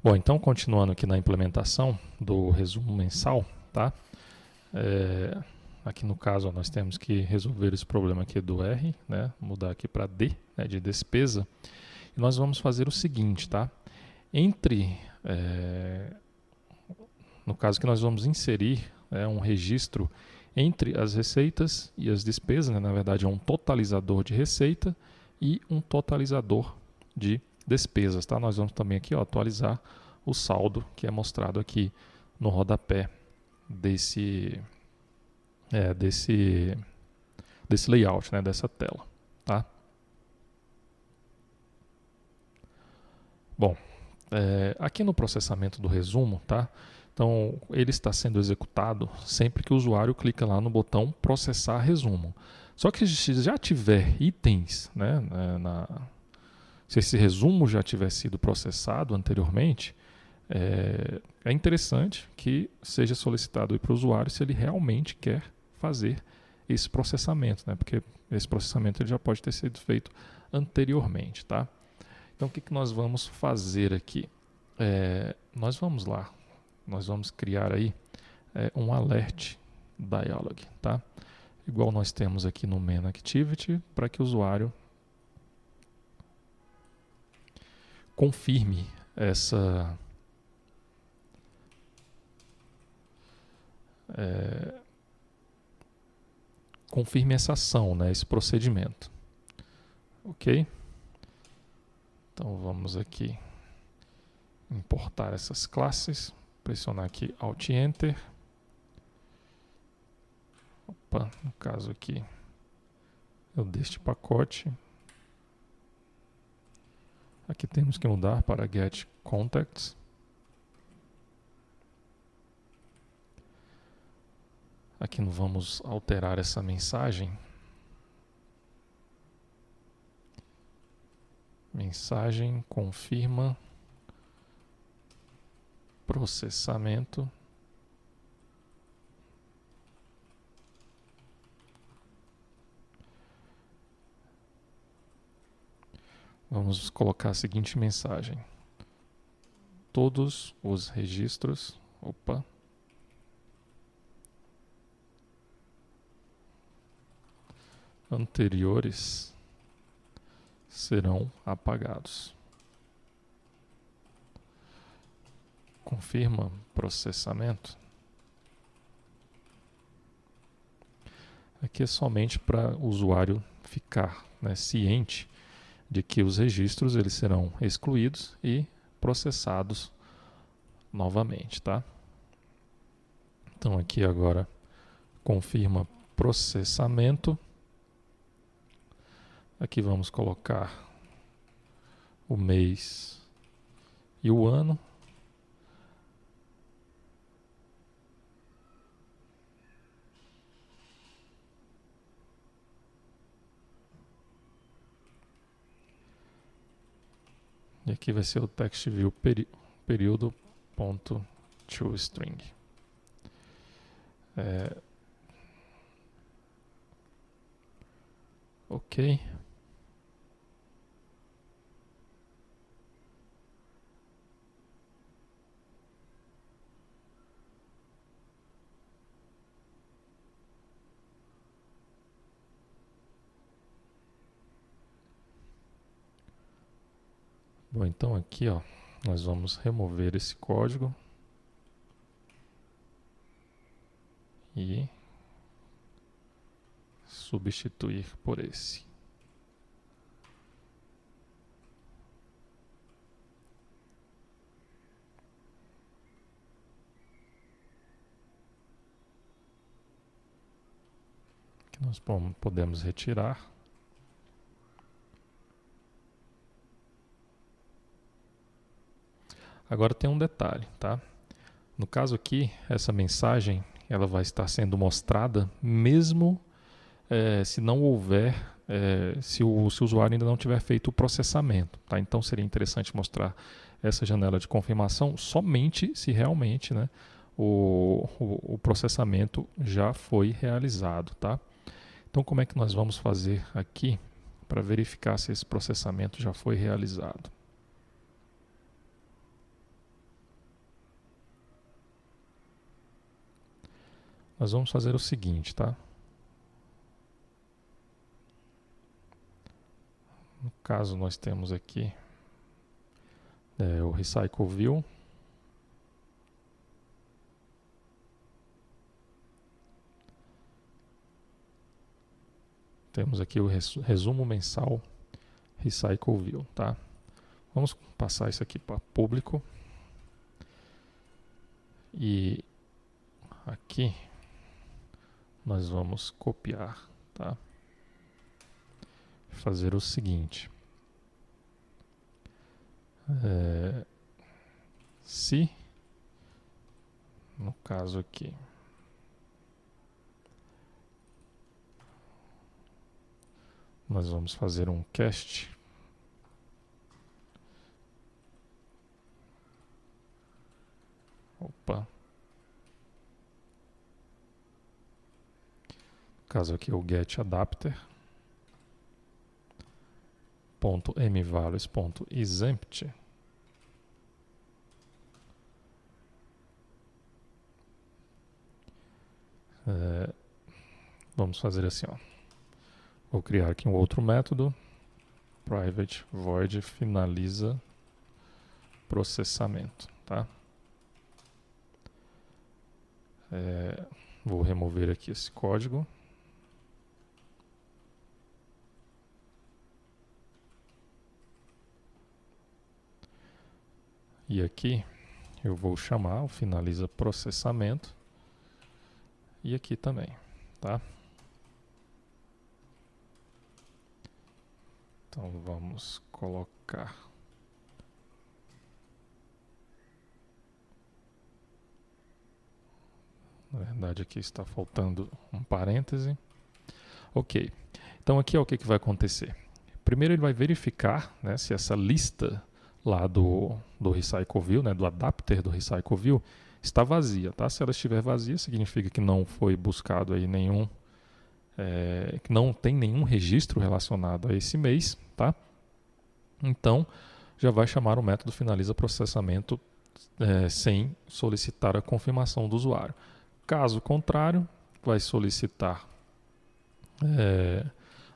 Bom, então continuando aqui na implementação do resumo mensal, tá? Aqui no caso nós temos que resolver esse problema aqui do R, né? Mudar aqui para D, né, de despesa. E nós vamos fazer o seguinte, tá? No caso que nós vamos inserir um registro entre as receitas e as despesas, né? Na verdade é um totalizador de receita e um totalizador de despesas, tá? Nós vamos também aqui atualizar o saldo que é mostrado aqui no rodapé desse layout, né? Dessa tela, tá? Bom, aqui no processamento do resumo, tá? Então, ele está sendo executado sempre que o usuário clica lá no botão processar resumo. Só que se já tiver itens, né, se esse resumo já tiver sido processado anteriormente, é interessante que seja solicitado para o usuário se ele realmente quer fazer esse processamento, né, porque esse processamento ele já pode ter sido feito anteriormente, tá? Então, o que nós vamos fazer aqui? Nós vamos criar aí um alert dialog, tá? Igual nós temos aqui no main activity, para que o usuário confirme essa ação, né, esse procedimento. Ok? Então vamos aqui importar essas classes, pressionar aqui Alt Enter. No caso aqui eu deste pacote. Aqui temos que mudar para Get Contacts. Aqui vamos alterar essa mensagem. Mensagem confirma processamento. Vamos colocar a seguinte mensagem: todos os registros, anteriores serão apagados. Confirma processamento. Aqui é somente para o usuário ficar, né, ciente de que os registros eles serão excluídos e processados novamente, tá? Então aqui agora confirma processamento. Aqui vamos colocar o mês e o ano. E aqui vai ser o text view período.toString. Ok. Bom, então aqui, nós vamos remover esse código e substituir por esse. Que nós podemos retirar. Agora tem um detalhe, tá? No caso aqui, essa mensagem ela vai estar sendo mostrada mesmo se não houver, se o usuário ainda não tiver feito o processamento, tá? Então seria interessante mostrar essa janela de confirmação somente se realmente, né, o processamento já foi realizado, tá? Então como é que nós vamos fazer aqui para verificar se esse processamento já foi realizado? Nós vamos fazer o seguinte, tá? No caso, nós temos aqui o Recycle View. Temos aqui o resumo mensal Recycle View, tá? Vamos passar isso aqui para público. E aqui nós vamos copiar, tá? Fazer o seguinte. Se, no caso aqui, nós vamos fazer um cast. Opa. No caso aqui é o get adapter. .mvalues.exempt. Vamos fazer assim, ó. Vou criar aqui um outro método, private void finaliza processamento, tá? Vou remover aqui esse código. E aqui eu vou chamar o finaliza processamento e aqui também, tá? Então vamos colocar na verdade aqui está faltando um parêntese. Ok, então aqui é o que vai acontecer. Primeiro ele vai verificar, né, se essa lista lá do Recycle View, né, do adapter do Recycle View, está vazia, tá? Se ela estiver vazia, significa que não foi buscado aí nenhum, que não tem nenhum registro relacionado a esse mês, tá? Então, já vai chamar o método finaliza processamento sem solicitar a confirmação do usuário. Caso contrário, vai solicitar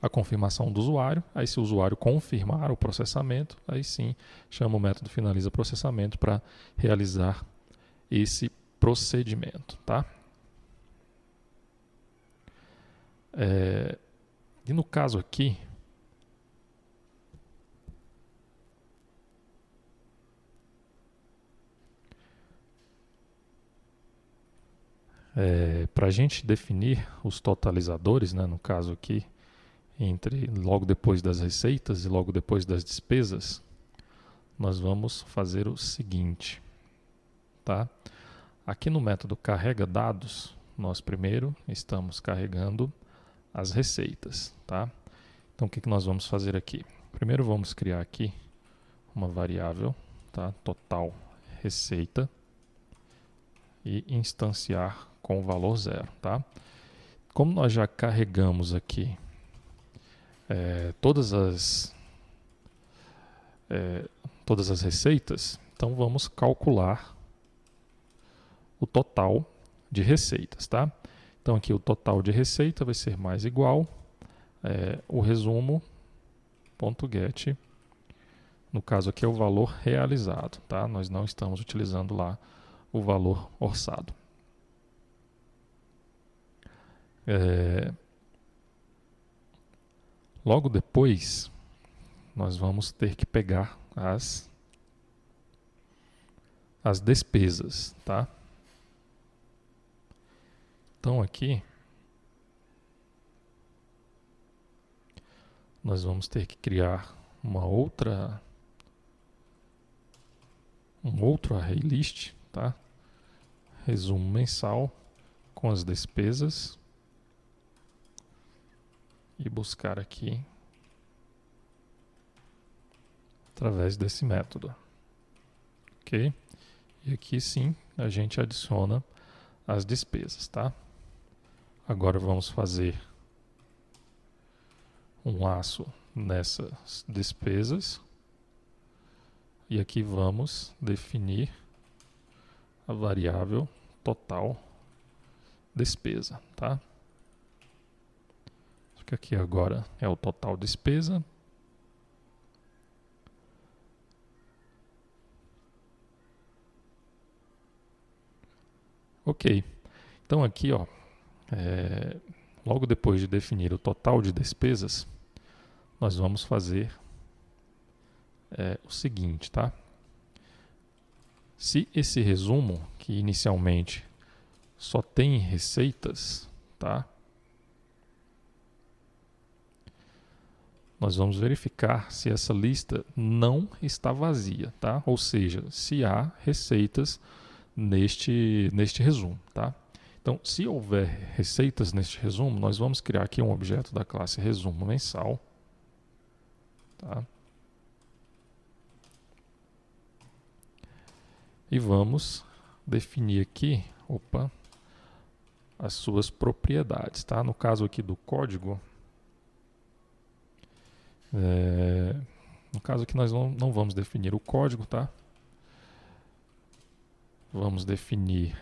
a confirmação do usuário. Aí, se o usuário confirmar o processamento, aí sim chama o método finaliza processamento para realizar esse procedimento, tá? E no caso aqui, para a gente definir os totalizadores, né, no caso aqui, entre logo depois das receitas e logo depois das despesas, nós vamos fazer o seguinte, tá? Aqui no método carrega dados, nós primeiro estamos carregando as receitas, tá? Então o que nós vamos fazer aqui? Primeiro vamos criar aqui uma variável, tá? Total receita e instanciar com o valor 0, tá? Como nós já carregamos aqui todas as receitas, então vamos calcular o total de receitas, tá? Então aqui o total de receita vai ser mais igual o resumo.get, no caso aqui é o valor realizado, tá? Nós não estamos utilizando lá o valor orçado. Logo depois, nós vamos ter que pegar as despesas, tá? Então aqui nós vamos ter que criar um outro array list, tá? Resumo mensal com as despesas e buscar aqui através desse método, ok? E aqui sim a gente adiciona as despesas, tá? Agora vamos fazer um laço nessas despesas e aqui vamos definir a variável total despesa, tá? Só que aqui agora é o total despesa. Ok. Então aqui, ó, logo depois de definir o total de despesas, nós vamos fazer o seguinte, tá? Se esse resumo, que inicialmente só tem receitas, tá? Nós vamos verificar se essa lista não está vazia, tá? Ou seja, se há receitas neste resumo, tá? Então, se houver receitas neste resumo, nós vamos criar aqui um objeto da classe resumo mensal, tá? E vamos definir aqui, as suas propriedades, tá? No caso aqui do código, no caso aqui nós não vamos definir o código, tá? Vamos definir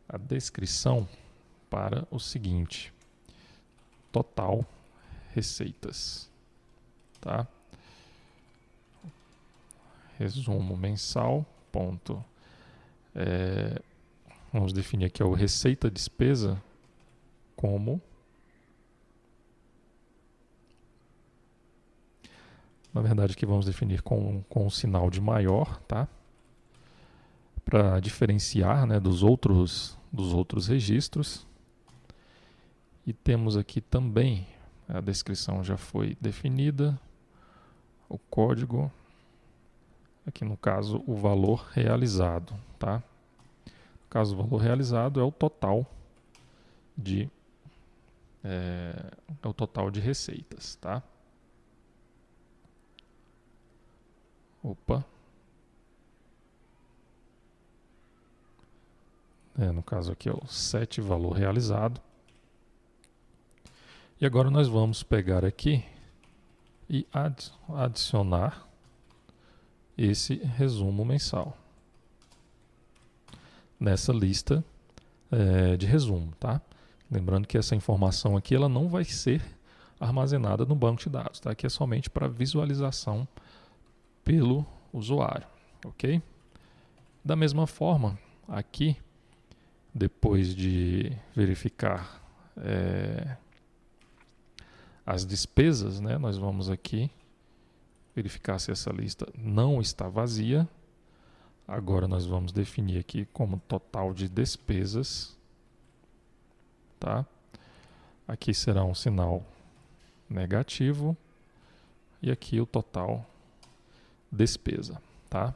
a descrição para o seguinte: total receitas, tá? Resumo mensal, ponto. Vamos definir aqui o receita despesa como, na verdade aqui vamos definir com um sinal de maior, tá? Para diferenciar, né, dos outros registros. E temos aqui também, a descrição já foi definida, o código, aqui no caso o valor realizado, tá? No caso o valor realizado é o total de receitas, tá? No caso aqui é o set valor realizado. E agora nós vamos pegar aqui e adicionar esse resumo mensal nessa lista de resumo, tá? Lembrando que essa informação aqui ela não vai ser armazenada no banco de dados, tá? Aqui é somente para visualização pelo usuário, ok? Da mesma forma, aqui, depois de verificar as despesas, né, nós vamos aqui verificar se essa lista não está vazia. Agora nós vamos definir aqui como total de despesas, tá? Aqui será um sinal negativo e aqui o total despesa, tá?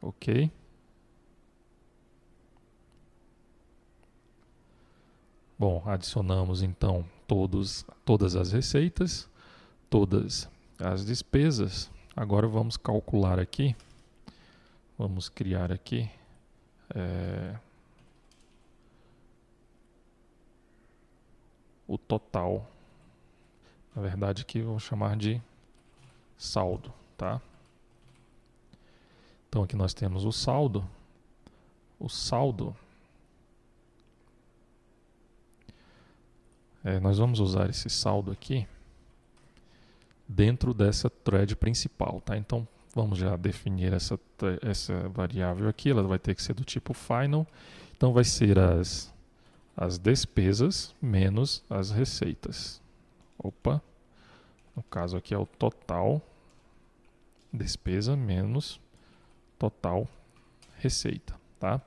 Ok. Bom, adicionamos então todas as receitas, todas as despesas. Agora vamos calcular aqui, vamos criar aqui o total. Na verdade aqui vou chamar de saldo, tá? Então aqui nós temos o saldo. O saldo, nós vamos usar esse saldo aqui dentro dessa thread principal, tá? Então vamos já definir essa variável aqui, ela vai ter que ser do tipo final. Então vai ser as despesas menos as receitas. No caso aqui é o total despesa menos total receita, tá?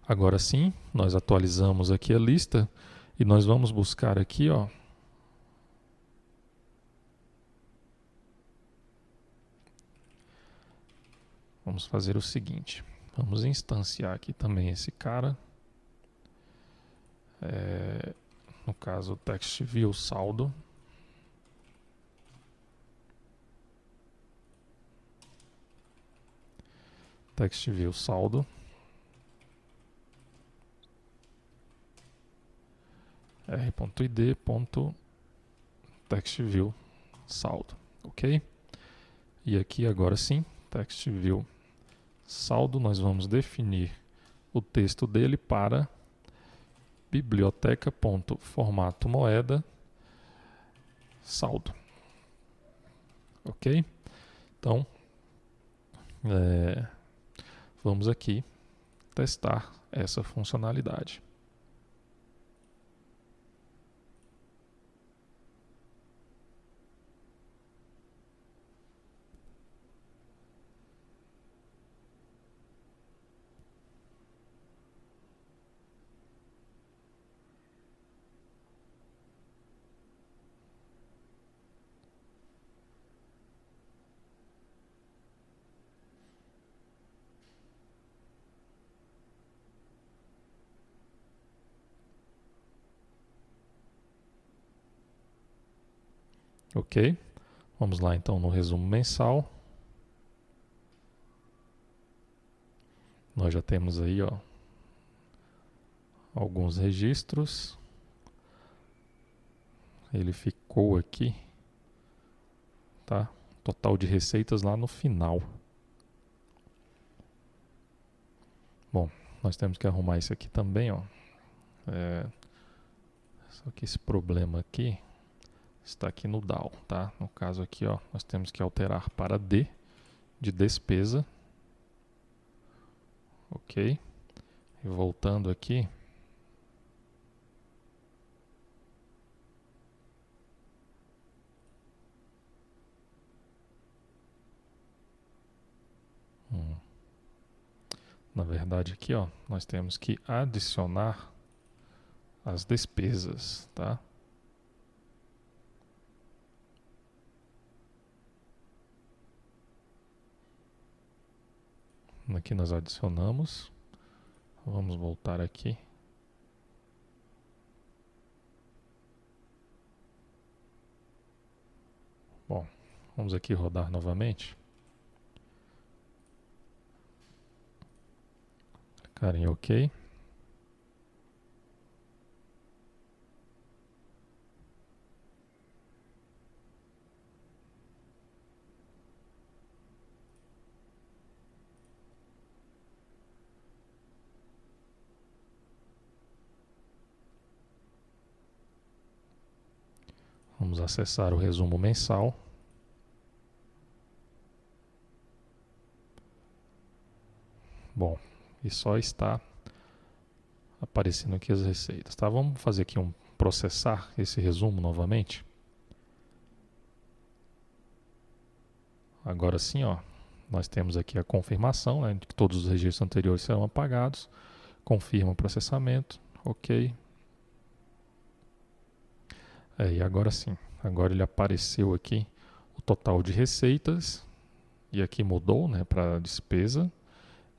Agora sim, nós atualizamos aqui a lista e nós vamos buscar aqui, ó, vamos fazer o seguinte, vamos instanciar aqui também esse cara, no caso o text view saldo, text view saldo, r.id. text view saldo, ok? E aqui agora sim, text view saldo, nós vamos definir o texto dele para biblioteca.formato moeda saldo, ok? Então, vamos aqui testar essa funcionalidade. Ok? Vamos lá então no resumo mensal. Nós já temos aí, ó, alguns registros. Ele ficou aqui, tá? Total de receitas lá no final. Bom, nós temos que arrumar isso aqui também, ó. Só que esse problema aqui está aqui no DAO, tá? No caso aqui, ó, nós temos que alterar para D de despesa. Ok? E voltando aqui, na verdade aqui, ó, nós temos que adicionar as despesas, tá? Aqui nós adicionamos. Vamos voltar aqui. Bom, vamos aqui rodar novamente. Clicar em OK. Vamos acessar o resumo mensal. Bom, e só está aparecendo aqui as receitas, tá? Vamos fazer aqui processar esse resumo novamente. Agora sim, ó, nós temos aqui a confirmação, né, de que todos os registros anteriores serão apagados. Confirma o processamento, ok. E agora sim, agora ele apareceu aqui o total de receitas, e aqui mudou, né, para despesa,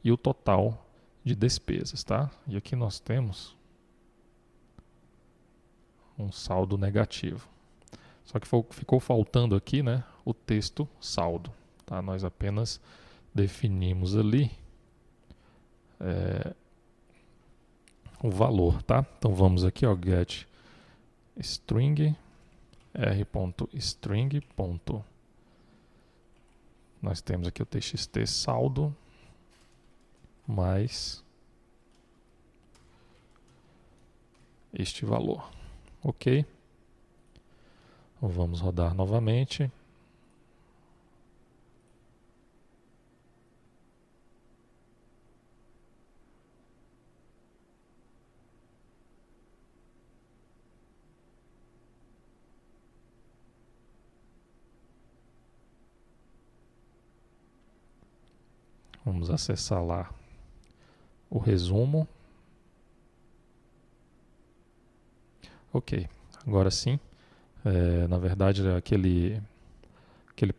e o total de despesas, tá? E aqui nós temos um saldo negativo. Só que ficou faltando aqui, né, o texto saldo, tá? Nós apenas definimos ali o valor, tá? Então vamos aqui, ó, get string r.string. Nós temos aqui o txt saldo mais este valor, ok? Então vamos rodar novamente. Vamos acessar lá o resumo. Ok, agora sim. Na verdade, aquele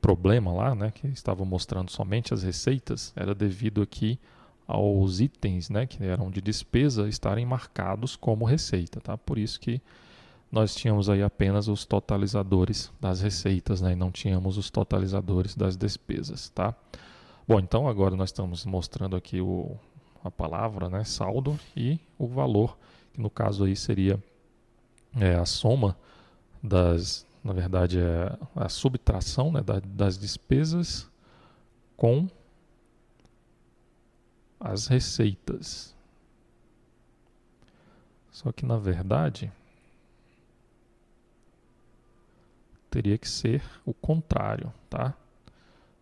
problema lá, né, que estava mostrando somente as receitas, era devido aqui aos itens, né, que eram de despesa estarem marcados como receita, tá? Por isso que nós tínhamos aí apenas os totalizadores das receitas, né, e não tínhamos os totalizadores das despesas, tá? Bom, então agora nós estamos mostrando aqui a palavra, né, saldo, e o valor, que no caso aí seria a soma na verdade é a subtração, né, das despesas com as receitas. Só que na verdade teria que ser o contrário, tá?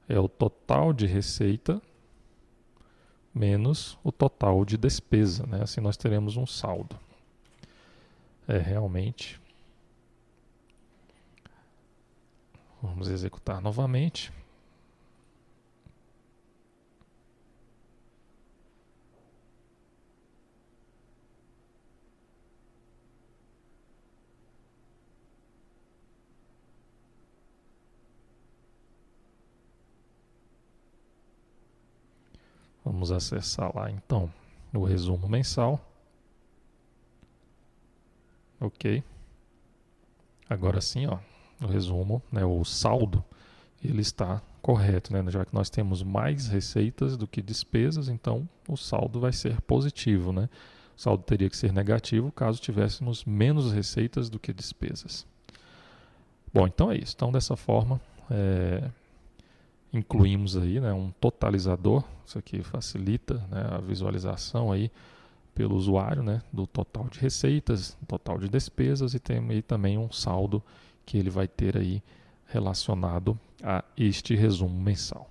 É o total de receita menos o total de despesa, né? Assim nós teremos um saldo. Realmente. Vamos executar novamente. Vamos acessar lá então o resumo mensal. Ok. Agora sim, ó, o resumo, né, o saldo, ele está correto, né? Já que nós temos mais receitas do que despesas, então o saldo vai ser positivo, né? O saldo teria que ser negativo caso tivéssemos menos receitas do que despesas. Bom, então é isso. Então dessa forma, incluímos aí, né, um totalizador. Isso aqui facilita, né, a visualização aí pelo usuário, né, do total de receitas, total de despesas e tem aí também um saldo que ele vai ter aí relacionado a este resumo mensal.